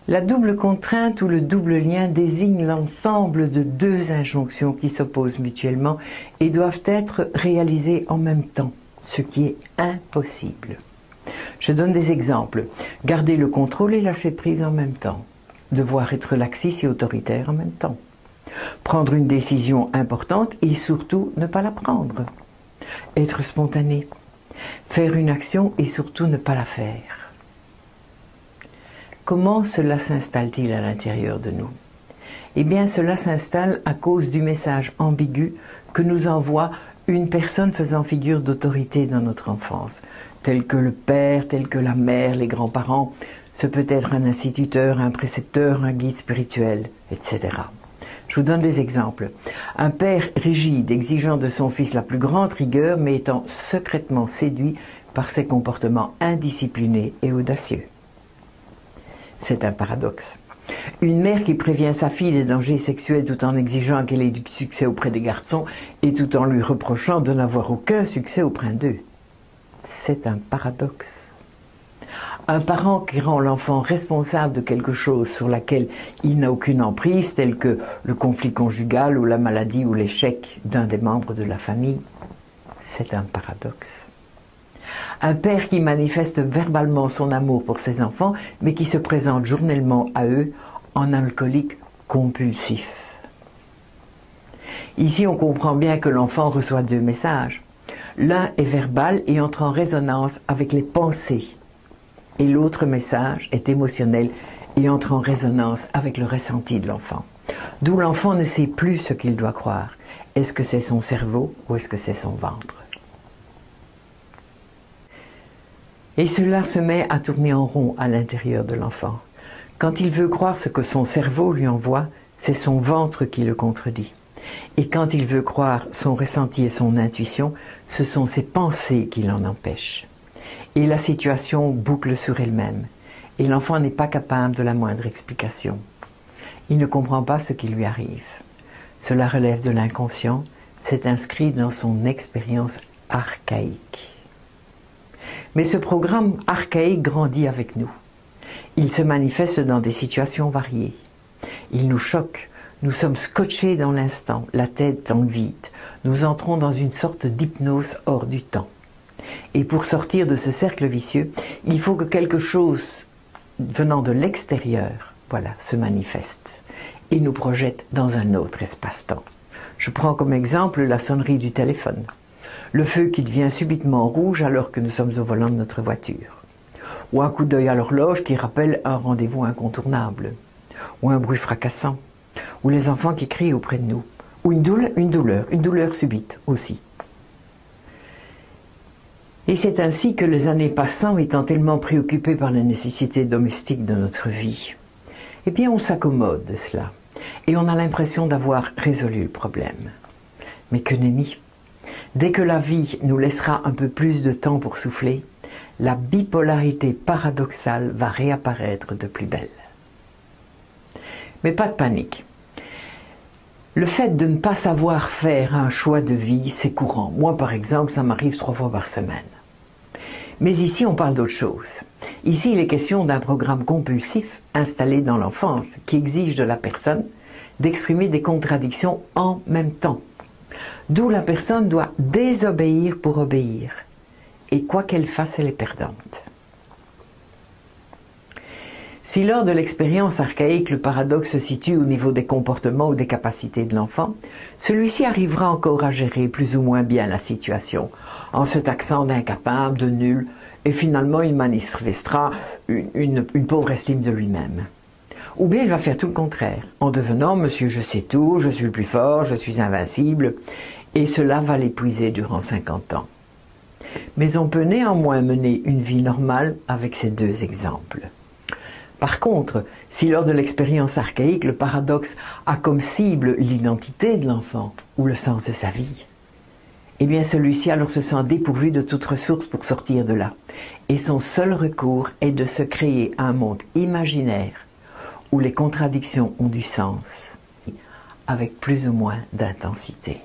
La double contrainte ou le double lien désigne l'ensemble de deux injonctions qui s'opposent mutuellement et doivent être réalisées en même temps, ce qui est impossible. Je donne des exemples. Garder le contrôle et lâcher prise en même temps. Devoir être laxiste et autoritaire en même temps. Prendre une décision importante et surtout ne pas la prendre. Être spontané. Faire une action et surtout ne pas la faire. Comment cela s'installe-t-il à l'intérieur de nous? Eh bien, cela s'installe à cause du message ambigu que nous envoie une personne faisant figure d'autorité dans notre enfance, tel que le père, tel que la mère, les grands-parents. Ce peut être un instituteur, un précepteur, un guide spirituel, etc. Je vous donne des exemples. Un père rigide, exigeant de son fils la plus grande rigueur, mais étant secrètement séduit par ses comportements indisciplinés et audacieux. C'est un paradoxe. Une mère qui prévient sa fille des dangers sexuels tout en exigeant qu'elle ait du succès auprès des garçons et tout en lui reprochant de n'avoir aucun succès auprès d'eux. C'est un paradoxe. Un parent qui rend l'enfant responsable de quelque chose sur laquelle il n'a aucune emprise, tel que le conflit conjugal ou la maladie ou l'échec d'un des membres de la famille, c'est un paradoxe. Un père qui manifeste verbalement son amour pour ses enfants, mais qui se présente journellement à eux en alcoolique compulsif. Ici, on comprend bien que l'enfant reçoit deux messages. L'un est verbal et entre en résonance avec les pensées. Et l'autre message est émotionnel et entre en résonance avec le ressenti de l'enfant. D'où l'enfant ne sait plus ce qu'il doit croire. Est-ce que c'est son cerveau ou est-ce que c'est son ventre? Et cela se met à tourner en rond à l'intérieur de l'enfant. Quand il veut croire ce que son cerveau lui envoie, c'est son ventre qui le contredit. Et quand il veut croire son ressenti et son intuition, ce sont ses pensées qui l'en empêchent. Et la situation boucle sur elle-même. Et l'enfant n'est pas capable de la moindre explication. Il ne comprend pas ce qui lui arrive. Cela relève de l'inconscient, c'est inscrit dans son expérience archaïque. Mais ce programme archaïque grandit avec nous. Il se manifeste dans des situations variées. Il nous choque, nous sommes scotchés dans l'instant, la tête en vide. Nous entrons dans une sorte d'hypnose hors du temps. Et pour sortir de ce cercle vicieux, il faut que quelque chose venant de l'extérieur, se manifeste et nous projette dans un autre espace-temps. Je prends comme exemple la sonnerie du téléphone. Le feu qui devient subitement rouge alors que nous sommes au volant de notre voiture. Ou un coup d'œil à l'horloge qui rappelle un rendez-vous incontournable. Ou un bruit fracassant. Ou les enfants qui crient auprès de nous. Ou une douleur subite aussi. Et c'est ainsi que les années passant, étant tellement préoccupés par les nécessités domestiques de notre vie, eh bien on s'accommode de cela. Et on a l'impression d'avoir résolu le problème. Mais que nenni! Dès que la vie nous laissera un peu plus de temps pour souffler, la bipolarité paradoxale va réapparaître de plus belle. Mais pas de panique. Le fait de ne pas savoir faire un choix de vie, c'est courant. Moi, par exemple, ça m'arrive 3 fois par semaine. Mais ici, on parle d'autre chose. Ici, il est question d'un programme compulsif installé dans l'enfance qui exige de la personne d'exprimer des contradictions en même temps. D'où la personne doit désobéir pour obéir. Et quoi qu'elle fasse, elle est perdante. Si lors de l'expérience archaïque, le paradoxe se situe au niveau des comportements ou des capacités de l'enfant, celui-ci arrivera encore à gérer plus ou moins bien la situation, en se taxant d'incapable, de nul, et finalement il manifestera une pauvre estime de lui-même. Ou bien il va faire tout le contraire, en devenant « Monsieur, je sais tout, je suis le plus fort, je suis invincible », et cela va l'épuiser durant 50 ans. Mais on peut néanmoins mener une vie normale avec ces deux exemples. Par contre, si lors de l'expérience archaïque, le paradoxe a comme cible l'identité de l'enfant ou le sens de sa vie, eh bien celui-ci alors se sent dépourvu de toute ressource pour sortir de là. Et son seul recours est de se créer un monde imaginaire où les contradictions ont du sens, avec plus ou moins d'intensité.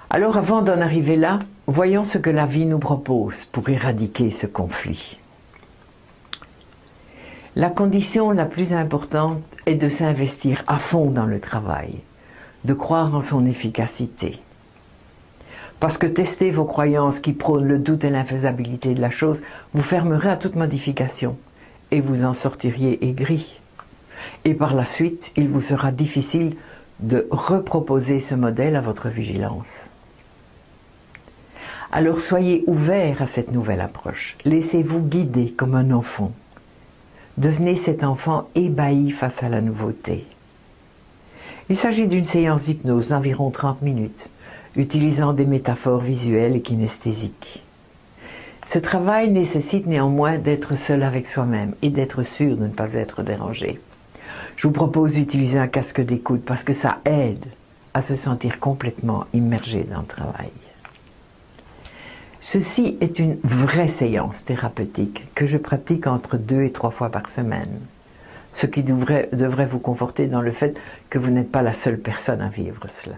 Alors avant d'en arriver là, voyons ce que la vie nous propose pour éradiquer ce conflit. La condition la plus importante est de s'investir à fond dans le travail, de croire en son efficacité. Parce que tester vos croyances qui prônent le doute et l'infaisabilité de la chose vous fermerait à toute modification et vous en sortiriez aigri. Et par la suite, il vous sera difficile de reproposer ce modèle à votre vigilance. Alors soyez ouverts à cette nouvelle approche. Laissez-vous guider comme un enfant. Devenez cet enfant ébahi face à la nouveauté. Il s'agit d'une séance d'hypnose d'environ 30 minutes, utilisant des métaphores visuelles et kinesthésiques. Ce travail nécessite néanmoins d'être seul avec soi-même et d'être sûr de ne pas être dérangé. Je vous propose d'utiliser un casque d'écoute parce que ça aide à se sentir complètement immergé dans le travail. Ceci est une vraie séance thérapeutique que je pratique entre 2 et 3 fois par semaine, ce qui devrait vous conforter dans le fait que vous n'êtes pas la seule personne à vivre cela.